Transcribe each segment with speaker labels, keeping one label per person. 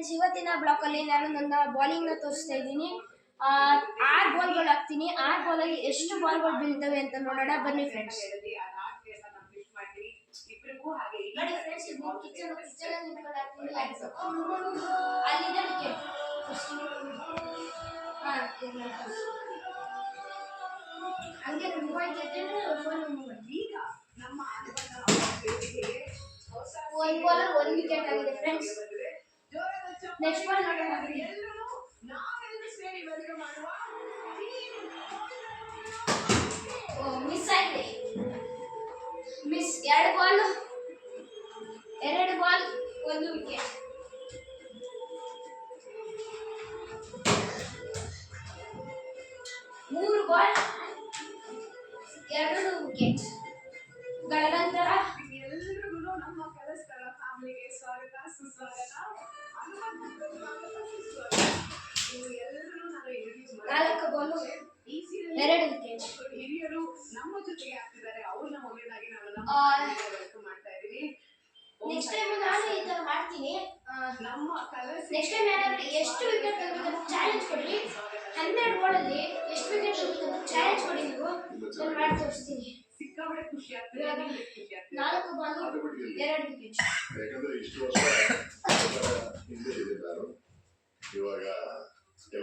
Speaker 1: ಇವತ್ತಿನ ಬ್ಲಾಕಲ್ಲಿ ನಾನು ನನ್ನ ಬಾಲಿಂಗ್ನ ತೋರಿಸ್ತಾ ಇದ್ದೀನಿ. 6 ಬಾಲ್ಗಳು ಹಾಕ್ತೀನಿ. 6 ಬಾಲಲ್ಲಿ ಎಷ್ಟು ಬಾಲ್ಗಳು ಬೀಳ್ತವೆ ಅಂತ ನೋಡೋಣ ಬನ್ನಿ ಫ್ರೆಂಡ್ಸ್. ನೋಡಿ ಫ್ರೆಂಡ್ಸ್, ಇದು ಕಿಚನ್ ನಿಂತ್ಕೊಂಡು ಹಾಕ್ತೀನಿ. ಅಲ್ಲಿದೆ ವಿಕೆಟ್. ಹಂಗೆ ಮೂವೈಟ್ ಜೊತೆ ಫೋನ್ ಈಗ ನಮ್ಮ ಒಂದು ಬಾಲ್ 1 ವಿಕೆಟ್ ಆಗಿದೆ ಫ್ರೆಂಡ್ಸ್. ನೆಕ್ಸ್ಟ್ ಬಾಲ್ ನೋಡೋಣ. ಮಿಸ್ ಆಯ್ತು. ಮಿಸ್. 2 ball 1 wicket. ಮೂರು ಬಾಲ್ 2 ವಿಕೆಟ್. ಗಳ ನಂತರ ಎಲ್ಲರಿಗೂ ನಮ್ಮ ಕೆಲಸಗಳ ಫ್ಯಾಮಿಲಿಗೆ ಸ್ವಾಗತ ಸುಸ್ವಾಗತ. 4 ಬಾಲ್ 2 ವಿಕೆಟ್. ಹಿರಿಯರು ನಮ್ಮ ಜೊತೆಗೆ ಆಗ್ತಿದ್ದಾರೆ, ಅವ್ರನ್ನ ಒಳ್ಳೆದಾಗಿ ನಾವು ವೆಲ್ಕಮ್ ಮಾಡ್ತಾ ಇದೀವಿ. ನೆಕ್ಸ್ಟ್ ಟೈಮ್ ನಾನು ಈ ತರ ಮಾಡ್ತೀನಿ. ನಮ್ಮ ನೆಕ್ಸ್ಟ್ ಟೈಮ್ ಯಾರಾದ್ರೂ ಎಷ್ಟು ವಿಕೆಟ್ ತೆಗೆದು ಚಾಲೆಂಜ್ ಕೊಡ್ರಿ. 12 ಬಾಲಲ್ಲಿ ಎಷ್ಟು ವಿಕೆಟ್ ತೆಗೆದು ಚಾಲೆಂಜ್ ಕೊಡಿ, ನೀವು ನಾನು ಮಾಡಿ ತೋರಿಸ್ತೀನಿ. ಸಿಕ್ಕಾಪಟ್ಟೆ ಖುಷಿ ಆಗ್ತದೆ. 4 ಬಾಲ್ 2 ವಿಕೆಟ್.
Speaker 2: ಯಾಕಂದ್ರೆ ಇಷ್ಟು ವರ್ಷ ಹಿಂದೆ ಇದ್ದಾರೆ, ಇವಾಗ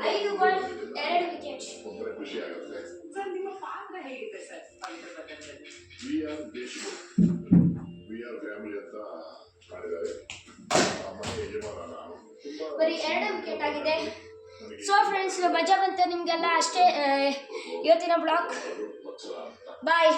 Speaker 1: 5 ಬಾಲ್ 2 ವಿಕೆಟ್.
Speaker 2: ಒಂಥರ ಖುಷಿ ಆಗುತ್ತೆ.
Speaker 3: ಸರ್, ನಿಮ್ಮ ಪಾತ್ರ ಹೇಗಿದೆ sir?
Speaker 2: We are Deshmukh, we are family ಅಂತ ಮಾಡಿದ್ದಾರೆ. ಮನೆ ಯಜಮಾನ ನಾನು.
Speaker 1: ಬರೀ 2 ವಿಕೆಟ್ ಆಗಿದೆ. ಸೊ ಫ್ರೆಂಡ್ಸ್, ಮಜಾ ಬಂತ ನಿಮ್ಗೆಲ್ಲ. ಅಷ್ಟೇ ಇವತ್ತಿನ ಬ್ಲಾಗ್. ಬಾಯ್.